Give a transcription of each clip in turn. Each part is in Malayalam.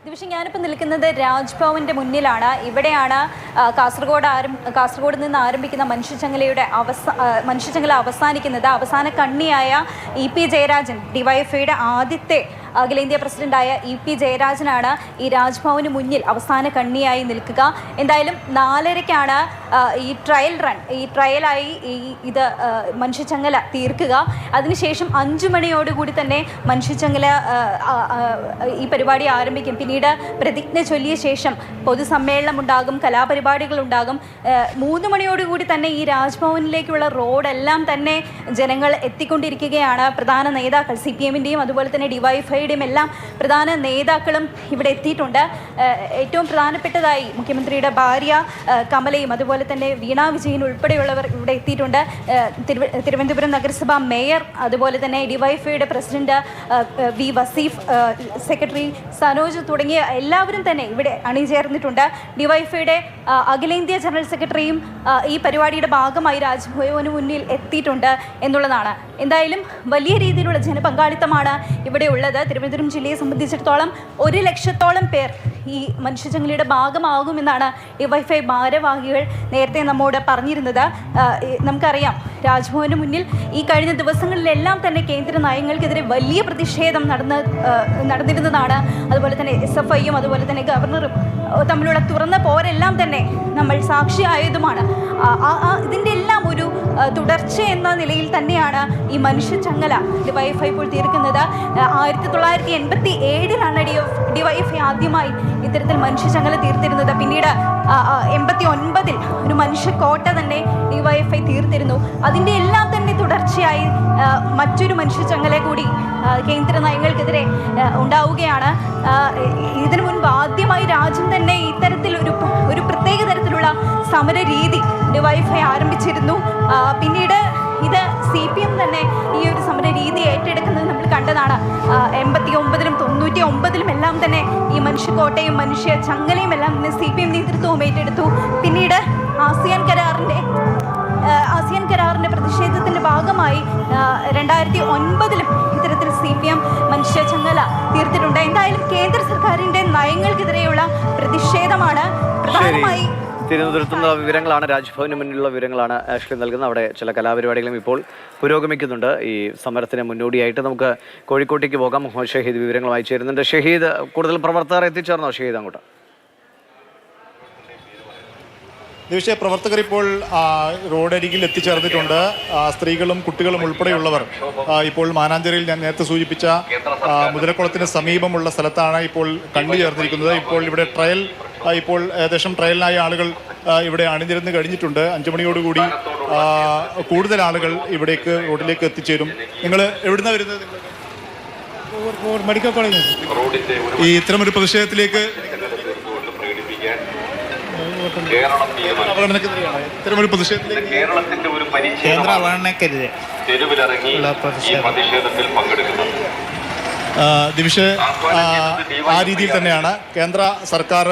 ദിവസം ഞാനിപ്പോൾ നിൽക്കുന്നത് രാജ്ഭവൻ്റെ മുന്നിലാണ്. ഇവിടെയാണ് കാസർഗോഡ് നിന്ന് ആരംഭിക്കുന്ന മനുഷ്യച്ചങ്ങല അവസാനിക്കുന്നത്. അവസാന കണ്ണിയായ EP ജയരാജൻ, ഡിവൈഎഫ്ഐയുടെ ആദ്യത്തെ അഖിലേന്ത്യാ പ്രസിഡന്റായ EP ജയരാജനാണ് ഈ രാജ്ഭവന് മുന്നിൽ അവസാന കണ്ണിയായി നിൽക്കുക. എന്തായാലും 4:30-ക്കാണ് ഈ ട്രയലായി ഇത് മനുഷ്യച്ചങ്ങല തീർക്കുക. അതിനുശേഷം 5 മണിയോടുകൂടി തന്നെ മനുഷ്യച്ചങ്ങല ഈ പരിപാടി ആരംഭിക്കും. പിന്നീട് പ്രതിജ്ഞ ചൊല്ലിയ ശേഷം പൊതുസമ്മേളനം ഉണ്ടാകും, കലാപരിപാടികളുണ്ടാകും. 3 മണിയോടുകൂടി തന്നെ ഈ രാജ്ഭവനിലേക്കുള്ള റോഡെല്ലാം തന്നെ ജനങ്ങൾ എത്തിക്കൊണ്ടിരിക്കുകയാണ്. പ്രധാന നേതാക്കൾ CPM-ൻ്റെയും അതുപോലെ തന്നെ ഡിവൈഎഫ്ഐയുടെയും എല്ലാം പ്രധാന നേതാക്കളും ഇവിടെ എത്തിയിട്ടുണ്ട്. ഏറ്റവും പ്രധാനപ്പെട്ടതായി മുഖ്യമന്ത്രിയുടെ ഭാര്യ കമലയും അതുപോലെ തന്നെ വീണ വിജയൻ ഉൾപ്പെടെയുള്ളവർ ഇവിടെ എത്തിയിട്ടുണ്ട്. തിരുവനന്തപുരം നഗരസഭാ മേയർ, അതുപോലെ തന്നെ ഡിവൈഎഫ്ഐയുടെ president V Vaseef, secretary Sanoj തുടങ്ങിയ എല്ലാവരും തന്നെ ഇവിടെ അണിചേർന്നിട്ടുണ്ട്. ഡിവൈഎഫ്ഐയുടെ അഖിലേന്ത്യാ ജനറൽ സെക്രട്ടറിയും ഈ പരിപാടിയുടെ ഭാഗമായി രാജ്ഭവന് മുന്നിൽ എത്തിയിട്ടുണ്ട് എന്നുള്ളതാണ്. എന്തായാലും വലിയ രീതിയിലുള്ള ജനപങ്കാളിത്തമാണ് ഇവിടെ ഉള്ളത്. തിരുവനന്തപുരം ജില്ലയെ സംബന്ധിച്ചിടത്തോളം 1 ലക്ഷത്തോളം പേർ ഈ മനുഷ്യച്ചങ്ങലയുടെ ഭാഗമാകുമെന്നാണ് ഡിവൈഎഫ്ഐ ഭാരവാഹികൾ നേരത്തെ നമ്മോട് പറഞ്ഞിരുന്നത്. നമുക്കറിയാം, രാജ്ഭവന് മുന്നിൽ ഈ കഴിഞ്ഞ ദിവസങ്ങളിലെല്ലാം തന്നെ കേന്ദ്ര നയങ്ങൾക്കെതിരെ വലിയ പ്രതിഷേധം നടന്നിരുന്നതാണ്. അതുപോലെ തന്നെ SFIയും അതുപോലെ തന്നെ ഗവർണറും തമ്മിലുള്ള തുറന്ന പോരെല്ലാം തന്നെ നമ്മൾ സാക്ഷിയായതുമാണ്. ഇതിൻ്റെ എല്ലാം ഒരു തുടർച്ച എന്ന നിലയിൽ തന്നെയാണ് ഈ മനുഷ്യച്ചങ്ങല ഡിവൈഎഫ്ഐ ഇപ്പോൾ തീർക്കുന്നത്. 1987-ലാണ് ഡിവൈഎഫ്ഐ ആദ്യമായി ഇത്തരത്തിൽ മനുഷ്യച്ചങ്ങല തീർത്തിരുന്നത്. പിന്നീട് 89-ൽ ഒരു മനുഷ്യക്കോട്ട തന്നെ ഡിവൈഎഫ്ഐ തീർത്തിരുന്നു. അതിൻ്റെ എല്ലാം തന്നെ തുടർച്ചയായി മറ്റൊരു മനുഷ്യച്ചങ്ങല കൂടി കേന്ദ്ര നയങ്ങൾക്കെതിരെ ഉണ്ടാവുകയാണ്. ഇതിനു മുൻപ് ആദ്യമായി രാജ്യം തന്നെ ഇത്തരത്തിൽ ഒരു പ്രത്യേക തരത്തിലുള്ള സമര രീതി ഡിവൈഎഫ്ഐ ആരംഭിച്ചിരുന്നു. പിന്നീട് ഇത് CPM തന്നെ ഈ ഒരു സമര രീതി ഏറ്റെടുക്കുന്നത് നമ്മൾ കണ്ടതാണ്. 89-ലും 99-ലും എല്ലാം തന്നെ ഈ മനുഷ്യക്കോട്ടയും മനുഷ്യ ചങ്ങലയും എല്ലാം തന്നെ CPM നേതൃത്വവും ഏറ്റെടുത്തു. പിന്നീട് ആസിയാൻ കരാറിൻ്റെ പ്രതിഷേധത്തിൻ്റെ ഭാഗമായി 2009-ലും ഇത്തരത്തിൽ CPM മനുഷ്യ ചങ്ങല തീർത്തിട്ടുണ്ട്. എന്തായാലും കേന്ദ്ര സർക്കാരിൻ്റെ നയങ്ങൾക്കെതിരെയുള്ള പ്രതിഷേധമാണ് പ്രധാനമായി. തിരുവനന്തപുരത്തുനിന്ന് വിവരങ്ങളാണ്, രാജ്ഭവന് മുന്നിലുള്ള വിവരങ്ങളാണ് ആഷ്ലി നൽകുന്നത്. അവിടെ ചില കലാപരിപാടികളും ഇപ്പോൾ പുരോഗമിക്കുന്നുണ്ട്. ഈ സമരത്തിന് മുന്നോടിയായിട്ട് നമുക്ക് കോഴിക്കോട്ടേക്ക് പോകാം. മുഹമ്മദ് ഷഹീദ് വിവരങ്ങളുമായി ചേരുന്നുണ്ട്. ഷഹീദ്, കൂടുതൽ പ്രവർത്തകർ എത്തിച്ചേർന്നോ ഷഹീദ് അങ്ങോട്ട്? ദേശീയ പ്രവർത്തകർ ഇപ്പോൾ റോഡരികിൽ എത്തിച്ചേർന്നിട്ടുണ്ട്. സ്ത്രീകളും കുട്ടികളും ഉൾപ്പെടെയുള്ളവർ ഇപ്പോൾ മാനാഞ്ചേരിയിൽ ഞാൻ നേരത്തെ സൂചിപ്പിച്ച മുതലക്കുളത്തിന് സമീപമുള്ള സ്ഥലത്താണ് ഇപ്പോൾ കണ്ടു ചേർന്നിരിക്കുന്നത്. ഇപ്പോൾ ഇവിടെ ഇപ്പോൾ ഏകദേശം ട്രയലിനായ ആളുകൾ ഇവിടെ അണിനിരന്ന് കഴിഞ്ഞിട്ടുണ്ട്. 5 മണിയോടുകൂടി കൂടുതൽ ആളുകൾ റോഡിലേക്ക് എത്തിച്ചേരും. നിങ്ങൾ എവിടുന്നാണ് വരുന്നത്? Medical college. ഈ ഇത്തരമൊരു പ്രതിഷേധത്തിലേക്ക് ഇത്തരമൊരു പ്രതിഷേധത്തിലേക്ക് കേന്ദ്ര അവഗണനക്കെതിരെ ദിവിഷ് ആ രീതിയിൽ തന്നെയാണ് കേന്ദ്ര സർക്കാർ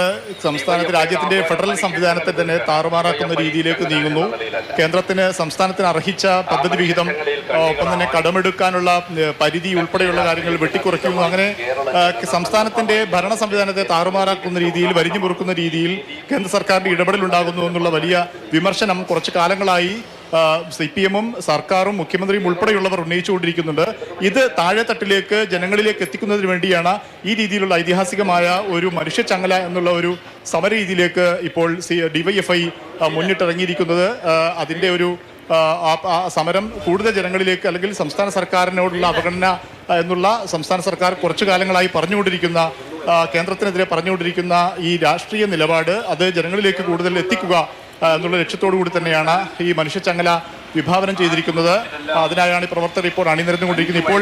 രാജ്യത്തിൻ്റെ ഫെഡറൽ സംവിധാനത്തെ തന്നെ താറുമാറാക്കുന്ന രീതിയിലേക്ക് നീങ്ങുന്നു. സംസ്ഥാനത്തിന് അർഹിച്ച പദ്ധതി വിഹിതം, ഒപ്പം തന്നെ കടമെടുക്കാനുള്ള പരിധി ഉൾപ്പെടെയുള്ള കാര്യങ്ങൾ വെട്ടിക്കുറയ്ക്കുന്നു. അങ്ങനെ സംസ്ഥാനത്തിൻ്റെ ഭരണ സംവിധാനത്തെ താറുമാറാക്കുന്ന രീതിയിൽ, വരിഞ്ഞു മുറുക്കുന്ന രീതിയിൽ കേന്ദ്ര സർക്കാരിൻ്റെ ഇടപെടലുണ്ടാകുന്നു എന്നുള്ള വലിയ വിമർശനം കുറച്ചു കാലങ്ങളായി CPM-ഉം സർക്കാരും മുഖ്യമന്ത്രിയും ഉൾപ്പെടെയുള്ളവർ ഉന്നയിച്ചുകൊണ്ടിരിക്കുന്നുണ്ട്. ഇത് താഴെത്തട്ടിലേക്ക് ജനങ്ങളിലേക്ക് എത്തിക്കുന്നതിന് വേണ്ടിയാണ് ഈ രീതിയിലുള്ള ഐതിഹാസികമായ ഒരു മനുഷ്യച്ചങ്ങല എന്നുള്ള ഒരു സമരരീതിയിലേക്ക് ഇപ്പോൾ DYFI മുന്നിട്ടിറങ്ങിയിരിക്കുന്നത്. അതിൻ്റെ ഒരു സമരം കൂടുതൽ ജനങ്ങളിലേക്ക്, അല്ലെങ്കിൽ സംസ്ഥാന സർക്കാരിനോടുള്ള അവഗണന എന്നുള്ള സംസ്ഥാന സർക്കാർ കുറച്ചു കാലങ്ങളായി പറഞ്ഞുകൊണ്ടിരിക്കുന്ന, കേന്ദ്രത്തിനെതിരെ പറഞ്ഞുകൊണ്ടിരിക്കുന്ന ഈ രാഷ്ട്രീയ നിലപാട് അത് ജനങ്ങളിലേക്ക് കൂടുതൽ എത്തിക്കുക എന്നുള്ള ലക്ഷ്യത്തോടു കൂടി തന്നെയാണ് ഈ മനുഷ്യച്ചങ്ങല വിഭാവനം ചെയ്തിരിക്കുന്നത്. അതിനായാണ് ഈ പ്രവർത്തകർ ഇപ്പോൾ അണിനിരന്നുകൊണ്ടിരിക്കുന്നത്. ഇപ്പോൾ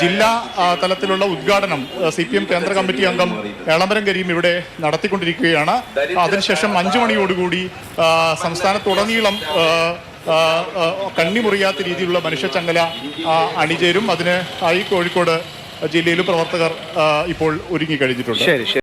ജില്ലാ തലത്തിലുള്ള ഉദ്ഘാടനം CPM കേന്ദ്ര കമ്മിറ്റി അംഗം എളമരം കരീം ഇവിടെ നടത്തിക്കൊണ്ടിരിക്കുകയാണ്. അതിനുശേഷം 5 മണിയോടുകൂടി സംസ്ഥാനത്തുടനീളം കണ്ണിമുറിയാത്ത രീതിയിലുള്ള മനുഷ്യച്ചങ്ങല അണിചേരും. അതിന് കോഴിക്കോട് ജില്ലയിലും പ്രവർത്തകർ ഇപ്പോൾ ഒരുങ്ങിക്കഴിഞ്ഞിട്ടുണ്ട്.